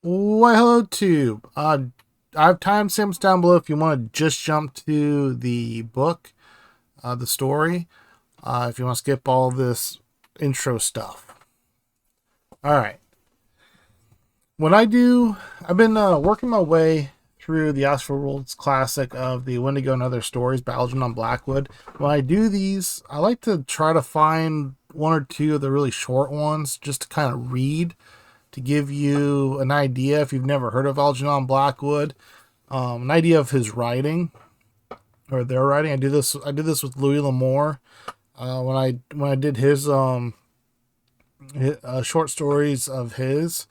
Well, hello, Tube. I have timestamps down below if you want to just jump to the book, the story. If you want to skip all this intro stuff. All right. I've been working my way through the Worlds classic of the Wendigo and Other Stories by Algernon Blackwood. When I do these, I like to try to find one or two of the really short ones just to kind of read to give you an idea if you've never heard of Algernon Blackwood, an idea of his writing or their writing. I did this with Louis L'Amour when I did his short stories of his,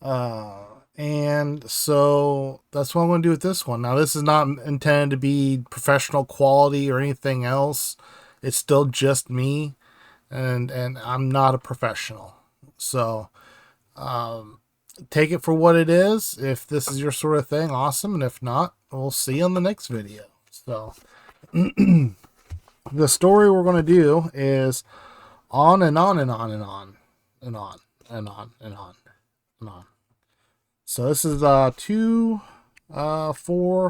and so that's what I'm going to do with this one. Now, this is not intended to be professional quality or anything else. It's still just me, and I'm not a professional. So take it for what it is. If this is your sort of thing, awesome. And if not, we'll see you on the next video. So the story we're going to do is on and on and on and on and on and on and on and on. So this is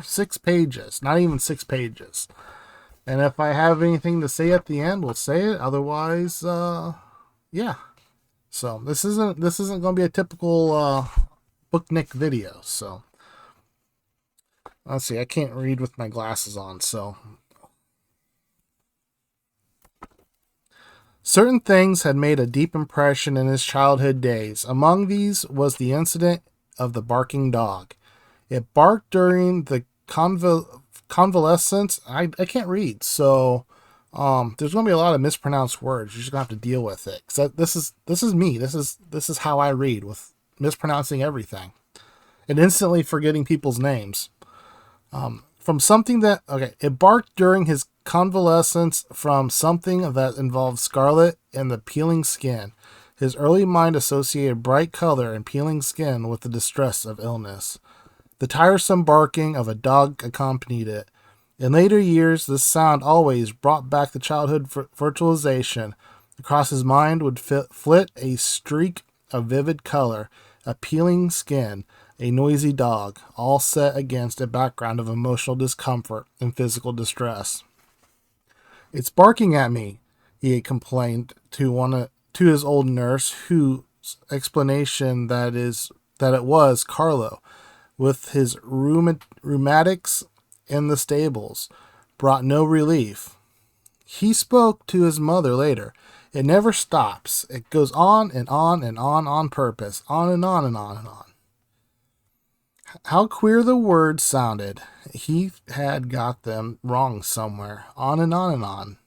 6 pages, not even 6 pages. And if I have anything to say at the end, we'll say it. Otherwise, yeah. So this isn't going to be a typical Booknik video. So let's see. I can't read with my glasses on. So certain things had made a deep impression in his childhood days. Among these was the incident of the barking dog. It barked during the convalescence. I can't read, so there's going to be a lot of mispronounced words. You're just going to have to deal with it. Cause this is me. This is how I read, with mispronouncing everything and instantly forgetting people's names. From something that it barked during his convalescence from something that involved scarlet and the peeling skin. His early mind associated bright color and peeling skin with the distress of illness. The tiresome barking of a dog accompanied it. In later years, this sound always brought back the childhood virtualization. Across his mind would flit a streak of vivid color, a peeling skin, a noisy dog, all set against a background of emotional discomfort and physical distress. "It's barking at me," he had complained to his old nurse, whose explanation that it was Carlo, with his rheumatics in the stables, brought no relief. He spoke to his mother later. "It never stops. It goes on and on and on purpose, on and on and on and on." How queer the words sounded. He had got them wrong somewhere. On and on and on.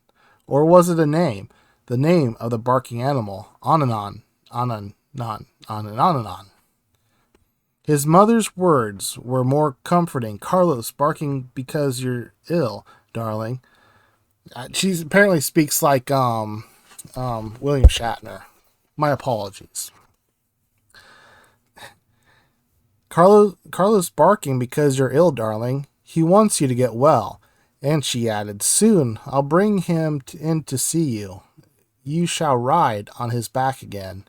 Or was it a name? The name of the barking animal. On and on. On and on. On and on and on. His mother's words were more comforting. "Carlos, barking because you're ill, darling." She apparently speaks like William Shatner. My apologies. Carlos barking because you're ill, darling. He wants you to get well." And she added, "Soon I'll bring him in to see you. You shall ride on his back again."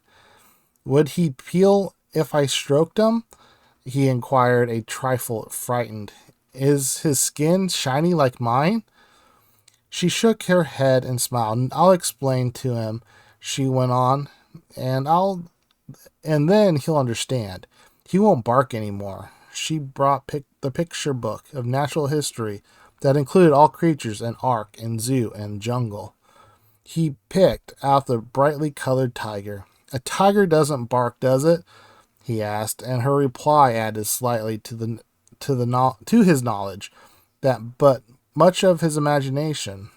"Would he peel if I stroked him?" he inquired, a trifle frightened. "Is his skin shiny like mine?" She shook her head and smiled. "I'll explain to him," she went on, and then he'll understand. He won't bark anymore." She brought the picture book of natural history that included all creatures in ark and zoo and jungle. He picked out the brightly colored tiger. "A tiger doesn't bark, does it?" he asked, and her reply added slightly to his knowledge, but much of his imagination.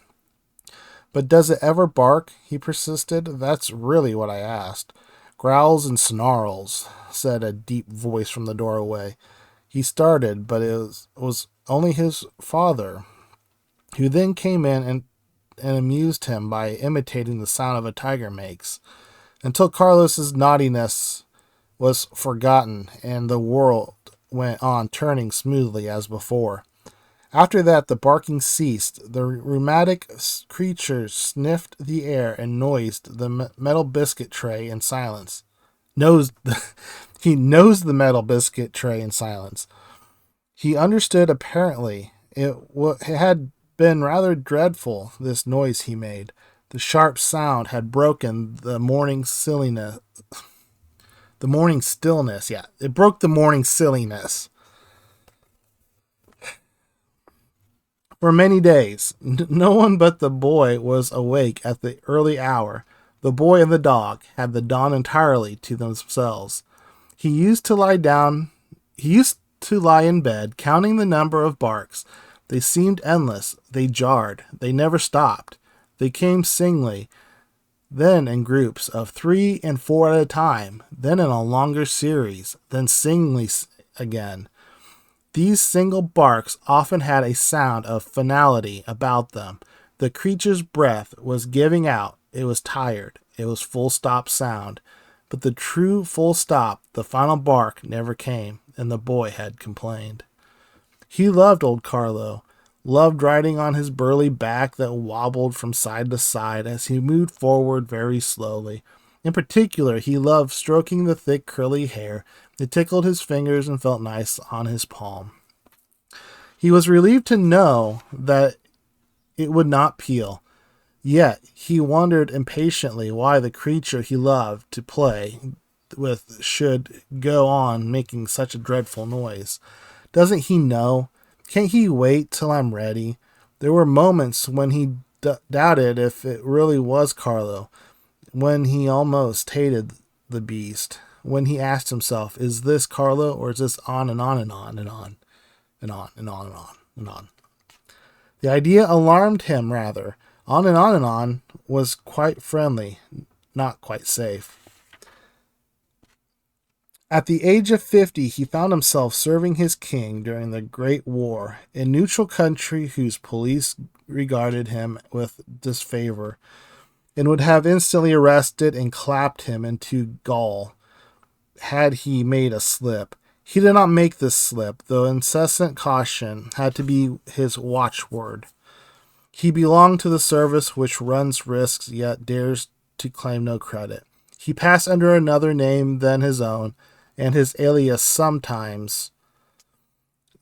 "But does it ever bark?" he persisted. "That's really what I asked." "Growls and snarls," said a deep voice from the doorway. He started, but it was only his father, who then came in and amused him by imitating the sound of a tiger makes, until Carlos's naughtiness was forgotten and the world went on turning smoothly as before. After that, the barking ceased. The rheumatic creature sniffed the air and nosed the metal biscuit tray in silence. He nosed the metal biscuit tray in silence. He understood apparently. It had been rather dreadful, this noise he made. The sharp sound had broken the morning silliness. The morning stillness, yeah. It broke the morning silliness. For many days, no one but the boy was awake at the early hour. The boy and the dog had the dawn entirely to themselves. He used to lie in bed, counting the number of barks. They seemed endless. They jarred. They never stopped. They came singly, then in groups of 3 and 4 at a time, then in a longer series, then singly again. These single barks often had a sound of finality about them. The creature's breath was giving out. It was tired. It was full stop sound. But the true full stop, the final bark, never came, and the boy had complained. He loved old Carlo, loved riding on his burly back that wobbled from side to side as he moved forward very slowly. In particular, he loved stroking the thick curly hair. It tickled his fingers and felt nice on his palm. He was relieved to know that it would not peel. Yet he wondered impatiently why the creature he loved to play with should go on making such a dreadful noise. Doesn't he know? Can't he wait till I'm ready? There were moments when he doubted if it really was Carlo, when he almost hated the beast, when he asked himself, is this Carlo, or is this on and on and on and on and on and on and on and on? The idea alarmed him rather. On and on and on was quite friendly, not quite safe. At the age of 50, he found himself serving his king during the Great War, a neutral country whose police regarded him with disfavor, and would have instantly arrested and clapped him into gaol had he made a slip. He did not make this slip, though incessant caution had to be his watchword. He belonged to the service which runs risks yet dares to claim no credit. He passed under another name than his own, and his alias sometimes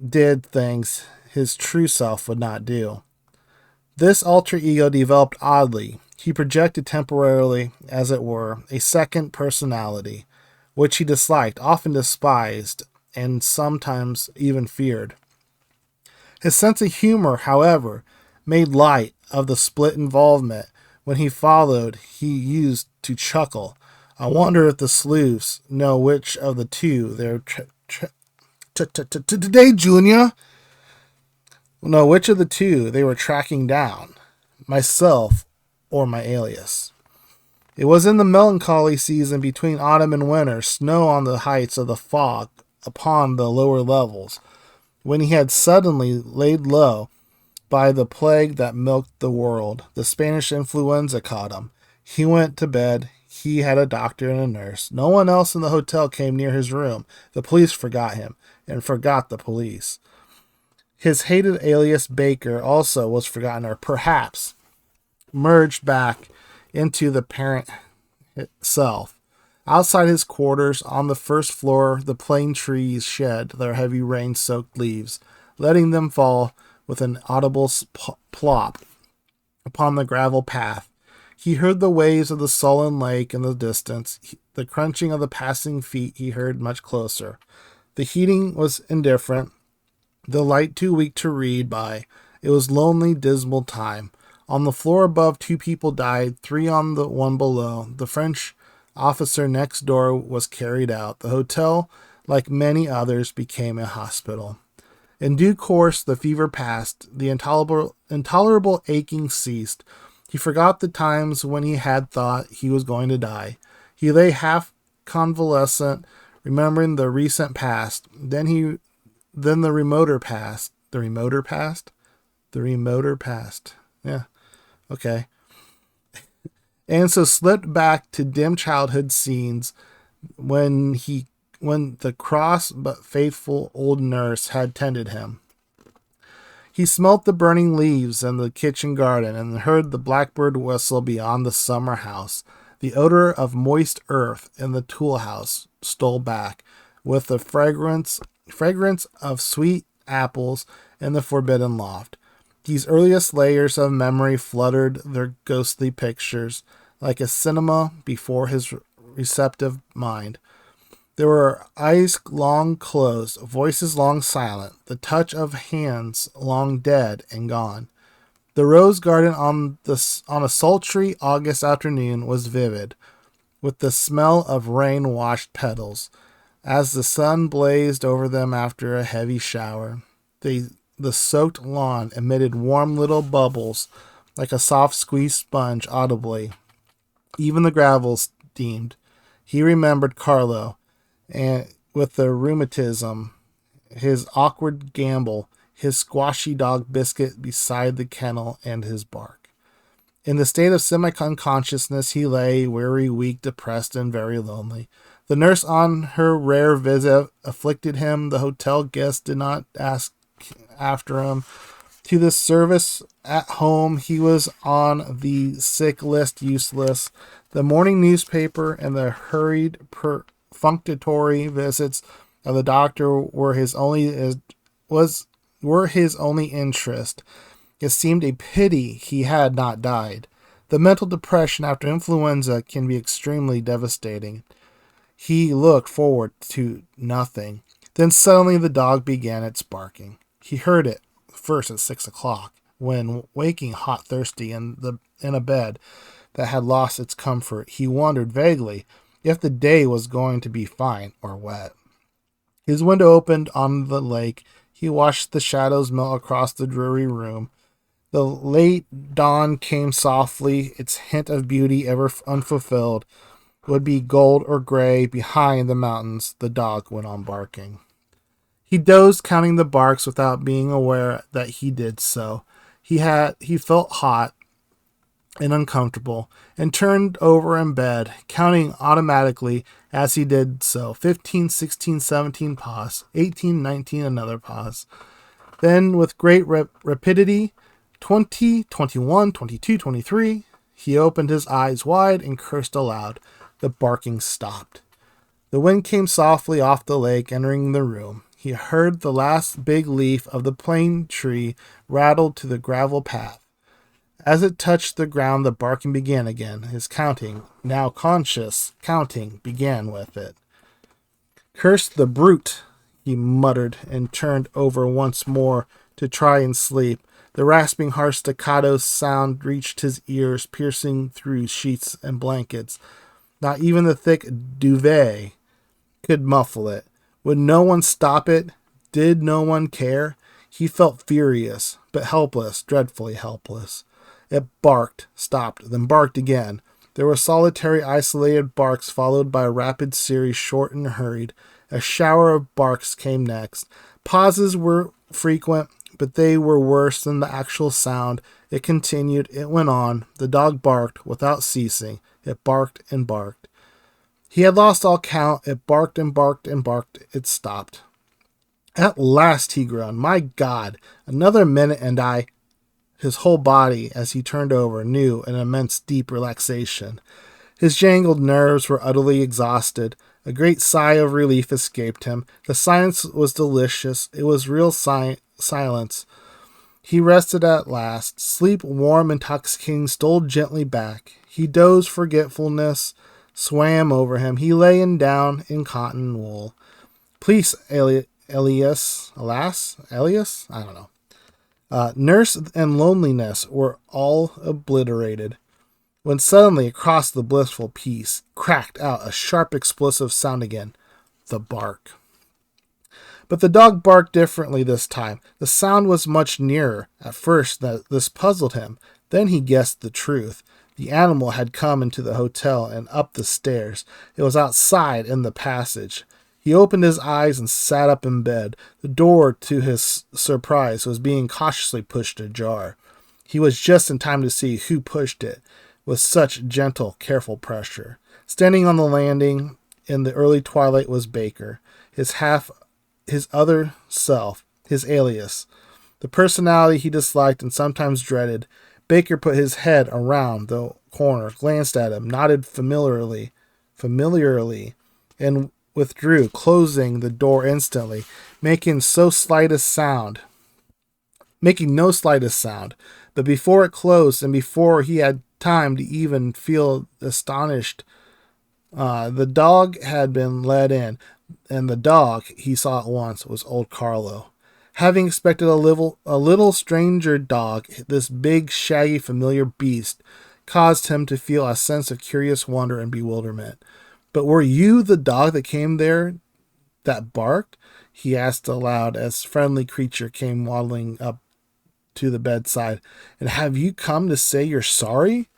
did things his true self would not do. This alter ego developed oddly. He projected temporarily, as it were, a second personality, which he disliked, often despised, and sometimes even feared. His sense of humor, however, made light of the split involvement. When he followed, he used to chuckle. I wonder if the sleuths know which of the two they're today, Junior. Know which of the two they were tracking down, myself or my alias. It was in the melancholy season between autumn and winter, snow on the heights of the fog upon the lower levels, when he had suddenly laid low by the plague that milked the world. The Spanish influenza caught him. He went to bed. He had a doctor and a nurse. No one else in the hotel came near his room. The police forgot him, and forgot the police. His hated alias Baker also was forgotten, or perhaps merged back into the parent itself. Outside his quarters, on the first floor, the plane trees shed their heavy rain-soaked leaves, letting them fall with an audible plop upon the gravel path. He heard the waves of the sullen lake in the distance. The crunching of the passing feet he heard much closer. The heating was indifferent, the light too weak to read by. It was lonely, dismal time. On the floor above, 2 people died, 3 on the one below. The French officer next door was carried out. The hotel, like many others, became a hospital. In due course, the fever passed. The intolerable aching ceased. He forgot the times when he had thought he was going to die. He lay half convalescent, remembering the recent past. Then the remoter past. The remoter past? The remoter past. Yeah. Okay. And so slipped back to dim childhood scenes when the cross but faithful old nurse had tended him. He smelt the burning leaves in the kitchen garden and heard the blackbird whistle beyond the summer house. The odor of moist earth in the tool house stole back, with the fragrance of sweet apples in the forbidden loft. These earliest layers of memory fluttered their ghostly pictures, like a cinema before his receptive mind. There were eyes long closed, voices long silent, the touch of hands long dead and gone. The rose garden on a sultry August afternoon was vivid, with the smell of rain-washed petals. As the sun blazed over them after a heavy shower, the soaked lawn emitted warm little bubbles like a soft squeezed sponge audibly. Even the gravel steamed. He remembered Carlo, and with the rheumatism, his awkward gambol, his squashy dog Biscuit beside the kennel, and his bark. In the state of semi-unconsciousness, he lay, weary, weak, depressed, and very lonely. The nurse on her rare visit afflicted him. The hotel guest did not ask after him. To the service at home, he was on the sick list, useless. The morning newspaper and the hurried, perfunctory visits of the doctor were his only interest. It seemed a pity he had not died. The mental depression after influenza can be extremely devastating. He looked forward to nothing. Then suddenly the dog began its barking. He heard it first at 6 o'clock, when waking hot, thirsty, in a bed that had lost its comfort. He wondered vaguely if the day was going to be fine or wet. His window opened on the lake. He watched the shadows melt across the dreary room. The late dawn came softly, its hint of beauty ever unfulfilled. Would be gold or gray behind the mountains. The dog went on barking. He dozed, counting the barks without being aware that he did so. He felt hot and uncomfortable, and turned over in bed, counting automatically as he did so. 15, 16, 17, pause. 18, 19, another pause. Then, with great rapidity, 20, 21, 22, 23, he opened his eyes wide and cursed aloud. The barking stopped. The wind came softly off the lake, entering the room. He heard the last big leaf of the plane tree rattle to the gravel path. As it touched the ground, the barking began again. His counting, now conscious counting, began with it. "Curse the brute," he muttered, and turned over once more to try and sleep. The rasping, harsh staccato sound reached his ears, piercing through sheets and blankets. Not even the thick duvet could muffle it. Would no one stop it? Did no one care? He felt furious, but helpless, dreadfully helpless. It barked, stopped, then barked again. There were solitary, isolated barks, followed by a rapid series, short and hurried. A shower of barks came next. Pauses were frequent, but they were worse than the actual sound. It continued, it went on. The dog barked without ceasing. It barked and barked. He had lost all count. It barked and barked and barked. It stopped. At last, he groaned. My God, another minute and I... His whole body, as he turned over, knew an immense deep relaxation. His jangled nerves were utterly exhausted. A great sigh of relief escaped him. The silence was delicious. It was real silence. He rested at last. Sleep, warm, intoxicating, stole gently back. He dozed. Forgetfulness swam over him. He lay down in cotton wool. Peace, Elias? I don't know. Nurse and loneliness were all obliterated, when suddenly across the blissful peace cracked out a sharp explosive sound again. The bark. But the dog barked differently this time. The sound was much nearer. At first this puzzled him. Then he guessed the truth. The animal had come into the hotel and up the stairs. It was outside in the passage. He opened his eyes and sat up in bed. The door, to his surprise, was being cautiously pushed ajar. He was just in time to see who pushed it, with such gentle, careful pressure. Standing on the landing in the early twilight was Baker, his other self, his alias, the personality he disliked and sometimes dreaded. Baker put his head around the corner, glanced at him, nodded familiarly, and withdrew, closing the door instantly, making no slightest sound. But before it closed, and before he had time to even feel astonished, the dog had been led in, and the dog, he saw at once, was old Carlo. Having expected a little stranger dog, this big, shaggy, familiar beast caused him to feel a sense of curious wonder and bewilderment. "But were you the dog that came there that barked?" he asked aloud as friendly creature came waddling up to the bedside. "And have you come to say you're sorry?"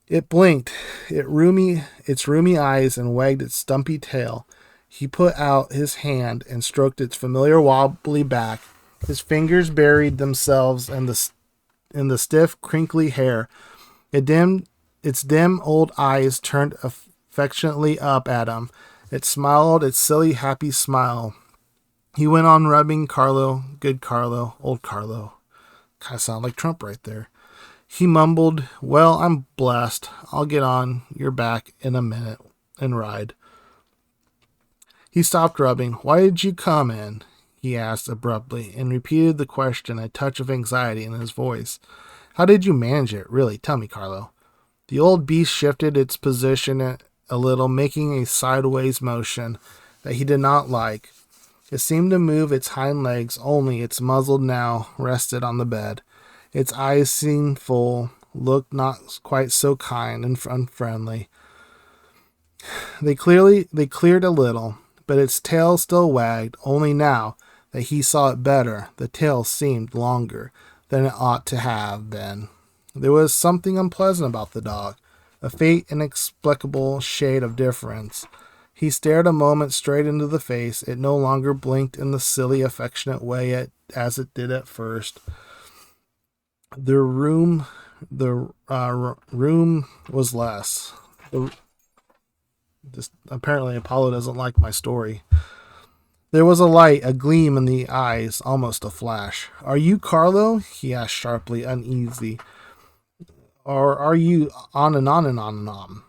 It blinked its roomy eyes and wagged its stumpy tail. He put out his hand and stroked its familiar wobbly back. His fingers buried themselves in the stiff, crinkly hair. Its dim old eyes turned affectionately up at him. It smiled its silly, happy smile. He went on rubbing Carlo, good Carlo, old Carlo. Kind of sound like Trump right there. He mumbled, "Well, I'm blessed. I'll get on your back in a minute and ride." He stopped rubbing. "Why did you come in?" he asked abruptly, and repeated the question, a touch of anxiety in his voice. "How did you manage it, really? Tell me, Carlo." The old beast shifted its position a little, making a sideways motion that he did not like. It seemed to move its hind legs only. Its muzzle now rested on the bed. Its eyes seemed full, looked not quite so kind and unfriendly. They cleared a little, but its tail still wagged, only now that he saw it better, the tail seemed longer than it ought to have been. There was something unpleasant about the dog, a faint, inexplicable shade of difference. He stared a moment straight into the face. It no longer blinked in the silly, affectionate way as it did at first. The room was less. Apparently Apollo doesn't like my story. There was a light, a gleam in the eyes, almost a flash. "Are you Carlo?" he asked sharply, uneasy. "Or are you Onanonanon?"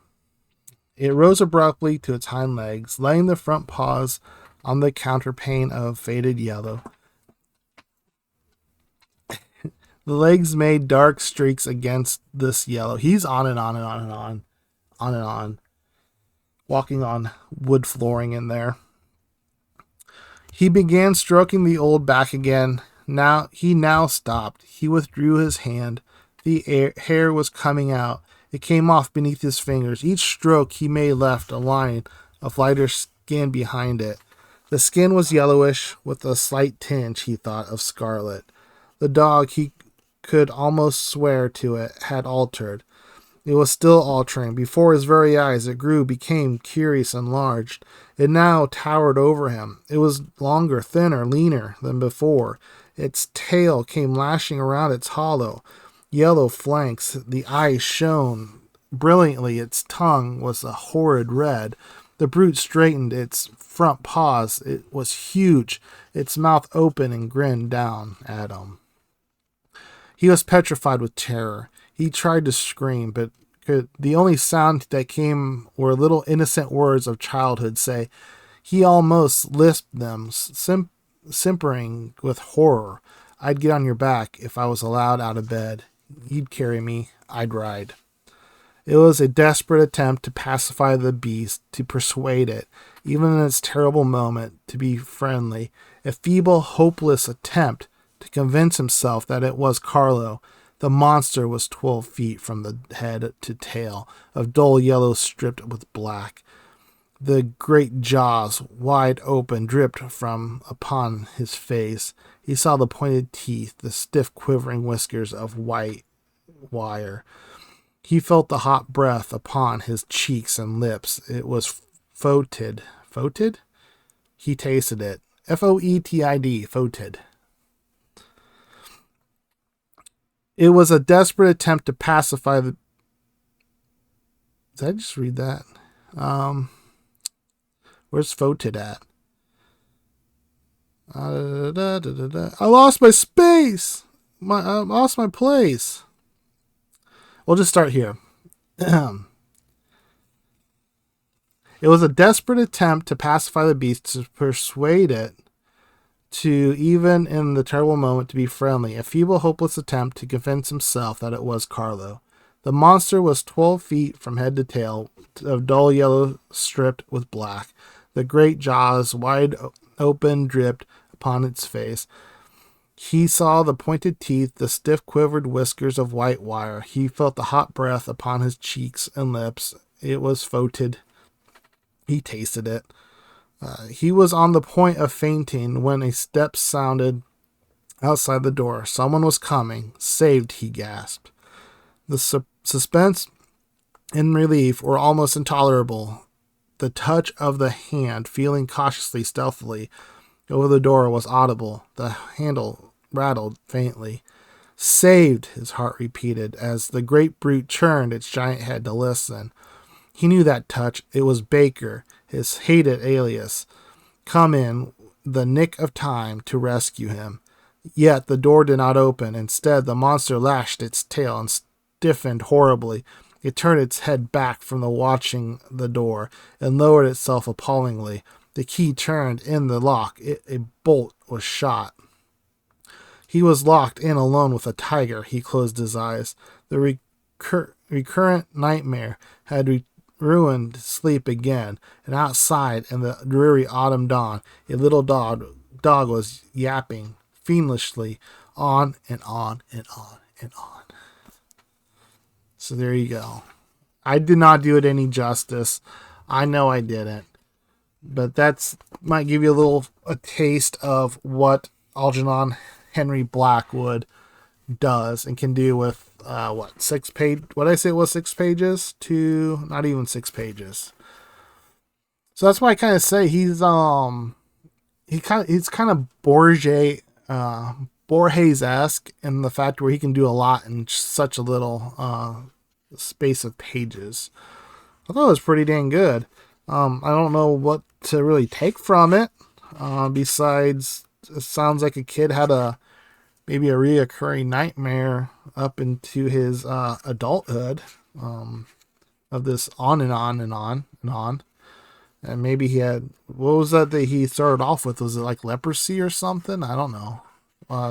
It rose abruptly to its hind legs, laying the front paws on the counterpane of faded yellow. The legs made dark streaks against this yellow. He's on and on and on and on, walking on wood flooring in there. He began stroking the old back again. He now stopped. He withdrew his hand. The hair was coming out. It came off beneath his fingers. Each stroke he made left a line of lighter skin behind it. The skin was yellowish, with a slight tinge, he thought, of scarlet. The dog, he could almost swear to it, had altered. It was still altering. Before his very eyes it became curious, enlarged. It now towered over him. It was longer, thinner, leaner than before. Its tail came lashing around its hollow, yellow flanks. The eyes shone brilliantly. Its tongue was a horrid red. The brute straightened its front paws. It was huge. Its mouth open and grinned down at him. He was petrified with terror. He tried to scream, but the only sound that came were little innocent words of childhood. He almost lisped them, simpering with horror. "I'd get on your back if I was allowed out of bed. You'd carry me. I'd ride." It was a desperate attempt to pacify the beast, to persuade it, even in its terrible moment, to be friendly. A feeble, hopeless attempt to convince himself that it was Carlo. The monster was 12 feet from the head to tail, of dull yellow striped with black. The great jaws, wide open, dripped from upon his face. He saw the pointed teeth, the stiff quivering whiskers of white wire. He felt the hot breath upon his cheeks and lips. It was foetid. Foetid? He tasted it. Foetid. Foetid. It was a desperate attempt to pacify the... Did I just read that? Where's foetid at? I lost my space. I lost my place. We'll just start here. It was a desperate attempt to pacify the beast, to persuade it to, even in the terrible moment, to be friendly. A feeble, hopeless attempt to convince himself that it was Carlo. The monster was 12 feet from head to tail, of dull yellow striped with black. The great jaws, wide open, dripped upon its face. He saw the pointed teeth, the stiff quivered whiskers of white wire. He felt the hot breath upon his cheeks and lips. It was foetid. He tasted it. He was on the point of fainting when a step sounded outside the door. Someone was coming. Saved, he gasped. The suspense and relief were almost intolerable. The touch of the hand, feeling cautiously, stealthily, over the door was audible. The handle rattled faintly. Saved, his heart repeated, as the great brute turned its giant head to listen. He knew that touch. It was Baker, his hated alias, come in the nick of time to rescue him. Yet the door did not open. Instead, the monster lashed its tail and stiffened horribly. It turned its head back from the watching the door and lowered itself appallingly. The key turned in the lock. A bolt was shot. He was locked in alone with a tiger. He closed his eyes. The recurrent nightmare had ruined sleep again, and outside in the dreary autumn dawn, a little dog was yapping fiendishly on and on and on and on. So there you go. I did not do it any justice. I know I didn't. But that's might give you a taste of what Algernon Henry Blackwood does and can do with 6 page. What did I say it was 6 pages to not even 6 pages. So that's why I kind of say he's kind of Borges-esque in the fact where he can do a lot in such a little space of pages. I thought it was pretty dang good. I don't know what to really take from it. Besides, it sounds like a kid had maybe a reoccurring nightmare up into his adulthood of this on and on and on and on. And maybe he had, what was that he started off with? Was it like leprosy or something? I don't know.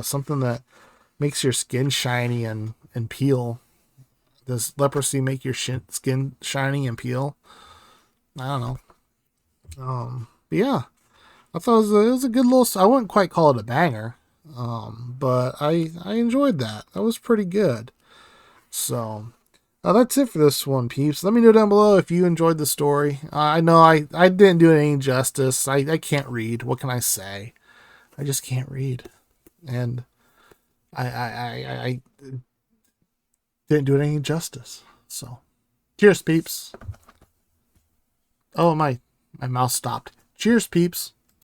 Something that makes your skin shiny and peel. Does leprosy make your skin shiny and peel? I don't know. But yeah, I thought it was a good little. I wouldn't quite call it a banger, but I enjoyed that. That was pretty good. So that's it for this one, peeps. Let me know down below if you enjoyed the story. I know I didn't do it any justice. I can't read. What can I say? I just can't read, and I didn't do it any justice. So, cheers, peeps. Oh, my mouse stopped. Cheers, peeps.